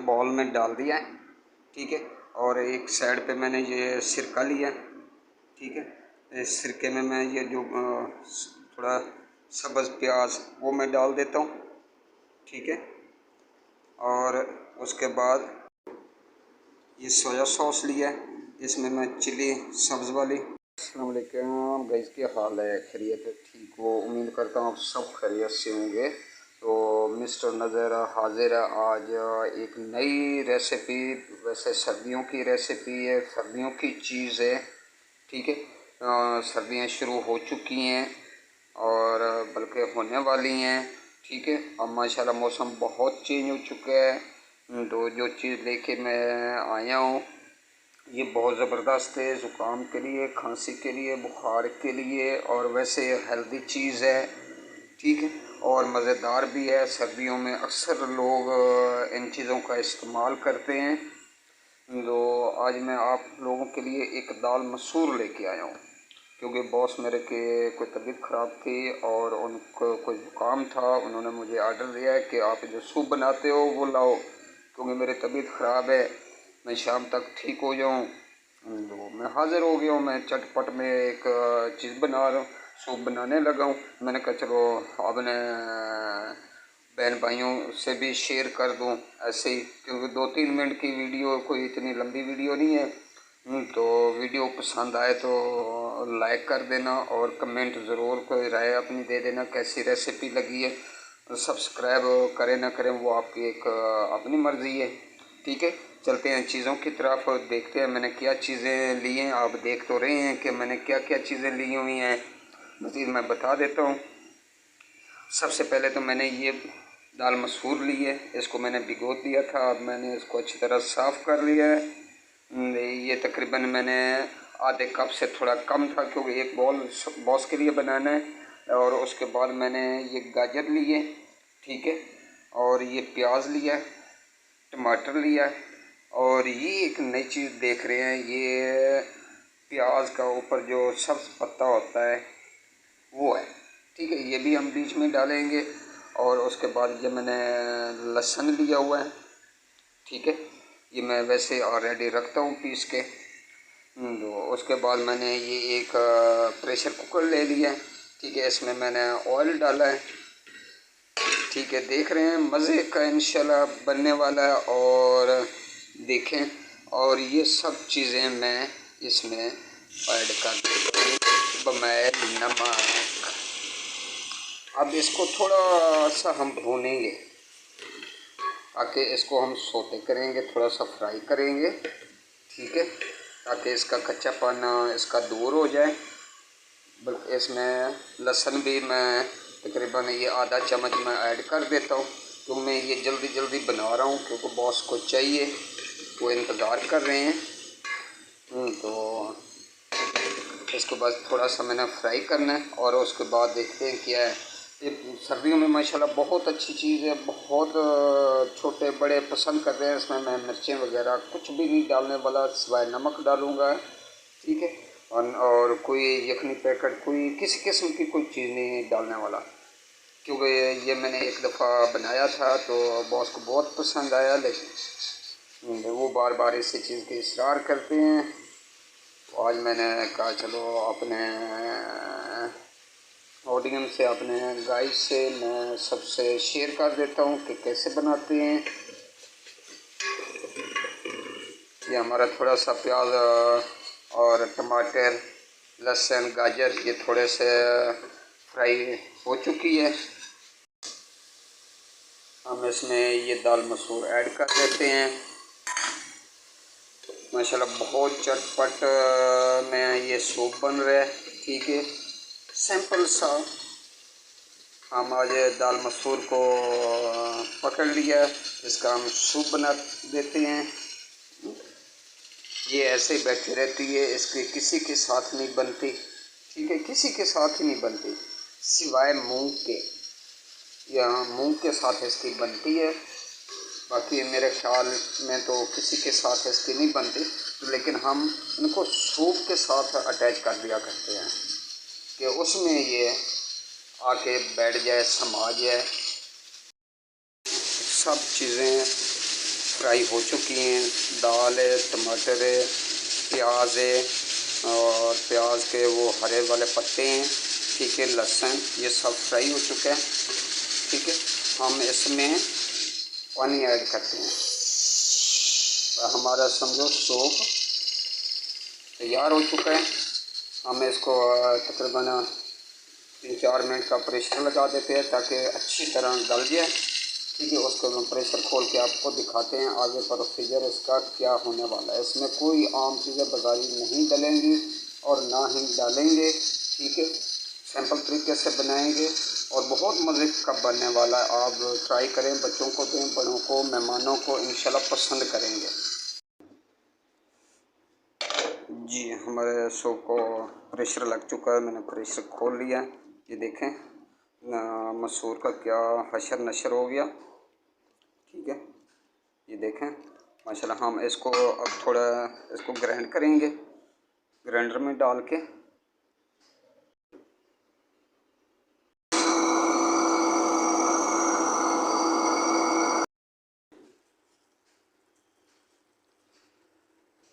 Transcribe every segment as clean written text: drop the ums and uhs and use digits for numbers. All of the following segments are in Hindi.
बाउल में डाल दिया है, ठीक है। और एक साइड पे मैंने ये सिरका लिया, ठीक है। इस सिरके में मैं ये जो थोड़ा सब्ज़ प्याज वो मैं डाल देता हूँ, ठीक है। और उसके बाद ये सोया सॉस लिया है, इसमें मैं चिली सब्ज़ वाली। अस्सलाम वालेकुम गाइस, क्या हाल है? खैरियत है? ठीक हो? उम्मीद करता हूँ आप सब खैरियत से होंगे। तो मिस्टर नज़र हाजिर है आज एक नई रेसिपी। वैसे सर्दियों की रेसिपी है, सर्दियों की चीज़ है, ठीक है। सर्दियाँ शुरू हो चुकी हैं और बल्कि होने वाली हैं, ठीक है। अब माशाल्लाह मौसम बहुत चेंज हो चुका है। तो जो चीज़ लेके मैं आया हूँ ये बहुत ज़बरदस्त है, ज़ुकाम के लिए, खांसी के लिए, बुखार के लिए, और वैसे हेल्दी चीज़ है, ठीक है। और मज़ेदार भी है। सर्दियों में अक्सर लोग इन चीज़ों का इस्तेमाल करते हैं। तो आज मैं आप लोगों के लिए एक दाल मसूर लेके आया हूँ, क्योंकि बॉस मेरे के कोई तबीयत ख़राब थी और उनको कोई ज़ुकाम था। उन्होंने मुझे आर्डर दिया है कि आप जो सूप बनाते हो वो लाओ, क्योंकि मेरी तबीयत ख़राब है, मैं शाम तक ठीक हो जाऊँ। तो मैं हाज़िर हो गया हूँ। मैं चटपट में एक चीज़ बना रहा हूँ, सूप बनाने लगा हूँ। मैंने कहा चलो आपने बहन भाइयों से भी शेयर कर दूं ऐसे ही, क्योंकि 2-3 मिनट की वीडियो, कोई इतनी लंबी वीडियो नहीं है। तो वीडियो पसंद आए तो लाइक कर देना और कमेंट ज़रूर कोई राय अपनी दे देना कैसी रेसिपी लगी है। सब्सक्राइब करें ना करें वो आपकी एक अपनी मर्ज़ी है, ठीक है। चलते हैं चीज़ों की तरफ, देखते हैं मैंने क्या चीज़ें ली हैं। आप देख तो रहे हैं कि मैंने क्या क्या चीज़ें ली हुई हैं। मज़ीद मैं बता देता हूँ। सबसे पहले तो मैंने ये दाल मसूर ली है, इसको मैंने भिगो दिया था। अब मैंने इसको अच्छी तरह साफ़ कर लिया है। ये तकरीबन मैंने आधे कप से थोड़ा कम था, क्योंकि एक बॉस के लिए बनाना है। और उसके बाद मैंने ये गाजर लिए, ठीक है। और ये प्याज लिया, टमाटर लिया, और ये एक नई चीज़ देख रहे हैं, ये प्याज का ऊपर जो सब्ज़ पत्ता होता है वो है, ठीक है। ये भी हम बीच में डालेंगे। और उसके बाद ये मैंने लहसुन लिया हुआ है, ठीक है। ये मैं वैसे ऑलरेडी रखता हूँ पीस के। तो उसके बाद मैंने ये एक प्रेशर कुकर ले लिया है, ठीक है। इसमें मैंने ऑयल डाला है, ठीक है। देख रहे हैं मज़े का इंशाल्लाह बनने वाला है। और देखें, और ये सब चीज़ें मैं इसमें ऐड कर दूँगी, बमैल नमक। अब इसको थोड़ा सा हम भूनेंगे, ताकि इसको हम सोते करेंगे, थोड़ा सा फ्राई करेंगे, ठीक है, ताकि इसका कच्चापन इसका दूर हो जाए। बल्कि इसमें लहसुन भी मैं तकरीबन ये आधा चम्मच मैं ऐड कर देता हूँ, तो मैं ये जल्दी जल्दी बना रहा हूँ क्योंकि बॉस को चाहिए, वो इंतज़ार कर रहे हैं। तो इसके बाद थोड़ा सा मैंने फ्राई करना है और उसके बाद देखते हैं क्या है। ये सर्दियों में माशाल्लाह बहुत अच्छी चीज़ है, बहुत छोटे बड़े पसंद कर रहे हैं। इसमें मैं मिर्चें वगैरह कुछ भी नहीं डालने वाला, सिवाय नमक डालूँगा, ठीक है। और कोई यखनी पैकेट, कोई किसी किस्म की कोई चीज़ नहीं डालने वाला, क्योंकि ये मैंने एक दफ़ा बनाया था तो बॉस को बहुत पसंद आया, लेकिन वो बार बार इसी चीज़ के इसरार करते हैं। तो आज मैंने कहा चलो अपने ऑडियंस से, अपने गाइस से मैं सबसे शेयर कर देता हूँ कि कैसे बनाते हैं। ये हमारा थोड़ा सा प्याज और टमाटर, लहसुन, गाजर ये थोड़े से फ्राई हो चुकी है। हम इसमें ये दाल मसूर ऐड कर देते हैं। माशाल्लाह बहुत चटपट में ये सूप बन रहा है, ठीक है। सिंपल सा हम आज दाल मसूर को पकड़ लिया, इसका हम सूप बना देते हैं। ये ऐसे ही बैठी रहती है, इसके किसी के साथ नहीं बनती, ठीक है, किसी के साथ ही नहीं बनती सिवाय मूंग के। या मूंग के साथ इसकी बनती है, बाकी मेरे ख्याल में तो किसी के साथ इसकी नहीं बनती। तो लेकिन हम इनको सूप के साथ अटैच कर दिया करते हैं कि उसमें ये आके बैठ जाए, समा जाए। सब चीज़ें फ्राई हो चुकी हैं। दाल है, टमाटर है, प्याज है और प्याज के वो हरे वाले पत्ते हैं, ठीक है, लहसुन, ये सब फ्राई हो चुका है। ठीक है, हम इसमें पानी ऐड करते हैं। हमारा समझो सूप तैयार हो चुका है। हम इसको तकरीबन 3-4 मिनट का प्रेशर लगा देते हैं ताकि अच्छी तरह गल जाए। ठीक है, उसको हम प्रेशर खोल के आपको दिखाते हैं आगे प्रोसीजर इसका क्या होने वाला है। इसमें कोई आम चीज़ें बाजारी नहीं डलेंगी और ना ही डालेंगे। ठीक है, सिंपल तरीके से बनाएंगे और बहुत मज़े का बनने वाला है। आप ट्राई करें, बच्चों को दें, बड़ों को, मेहमानों को इंशाल्लाह पसंद करेंगे। जी, हमारे सूप को प्रेशर लग चुका है, मैंने प्रेशर खोल लिया है। ये देखें मसूर का क्या हशर नशर हो गया। ठीक है, ये देखें माशाल्लाह। हम इसको अब थोड़ा इसको ग्राइंड करेंगे ग्राइंडर में डाल के।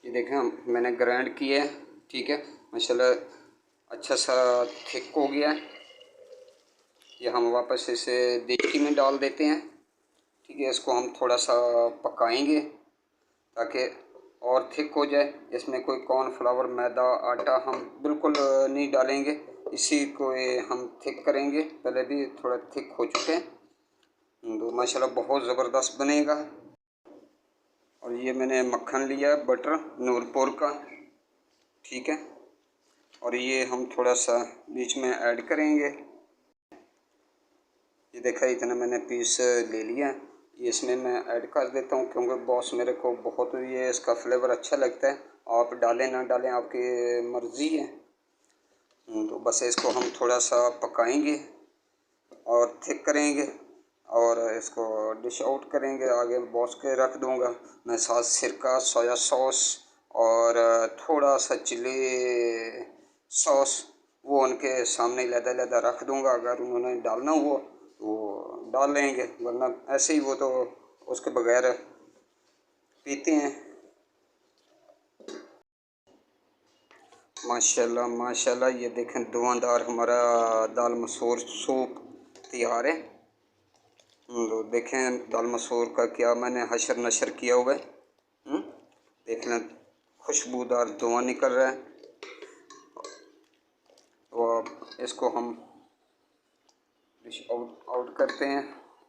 ये देखें मैंने ग्राइंड किया है। ठीक है, माशाल्लाह अच्छा सा थिक हो गया है। ये हम वापस इसे देगची में डाल देते हैं। ठीक है, इसको हम थोड़ा सा पकाएंगे ताकि और थिक हो जाए। इसमें कोई कॉर्नफ्लावर, मैदा, आटा हम बिल्कुल नहीं डालेंगे। इसी को हम थिक करेंगे। पहले भी थोड़ा थिक हो चुके हैं तो माशाल्लाह बहुत ज़बरदस्त बनेगा। और ये मैंने मक्खन लिया है, बटर नूरपुर का। ठीक है, और ये हम थोड़ा सा बीच में ऐड करेंगे। ये देखा, इतना मैंने पीस ले लिया है। ये इसमें मैं ऐड कर देता हूँ क्योंकि बॉस मेरे को बहुत ये इसका फ्लेवर अच्छा लगता है। आप डालें ना डालें आपकी मर्ज़ी है। तो बस इसको हम थोड़ा सा पकाएंगे और थिक करेंगे और इसको डिश आउट करेंगे। आगे बॉस के रख दूँगा मैं, साथ सिरका, सोया सॉस और थोड़ा सा चिली सॉस वो उनके सामने लहदा रख दूँगा। अगर उन्होंने डालना हुआ तो डाल लेंगे, वरना ऐसे ही वो तो उसके बगैर पीते हैं। माशाल्लाह माशाल्लाह, ये देखें धुआंधार हमारा दाल मसूर सूप तैयार है। तो देखें दाल मसूर का क्या मैंने हशर नशर किया हुआ है। देख लें, खुशबूदार धुआं निकल रहा है। तो अब इसको हम डिश आउट करते हैं,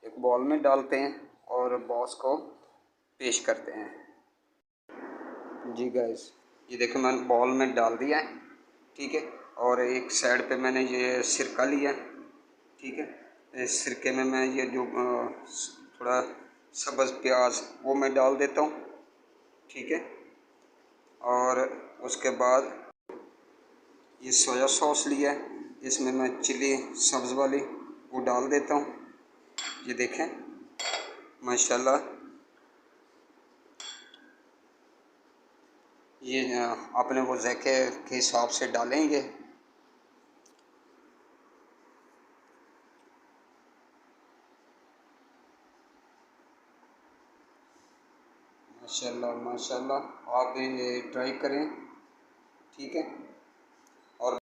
एक बॉल में डालते हैं और बॉस को पेश करते हैं। जी गाइस, ये देखो मैंने बॉल में डाल दिया है। ठीक है, और एक साइड पे मैंने ये सिरका लिया। ठीक है, इस सिरके में मैं ये जो थोड़ा सब्ज़ प्याज वो मैं डाल देता हूँ। ठीक है, और उसके बाद ये सोया सॉस लिया है, इसमें मैं चिली सब्ज़ वाली वो डाल देता हूँ। ये देखें माशाल्लाह, ये अपने वो ज़ायके के हिसाब से डालेंगे। माशाल्लाह माशाल्लाह, आप भी ट्राई करें। ठीक है।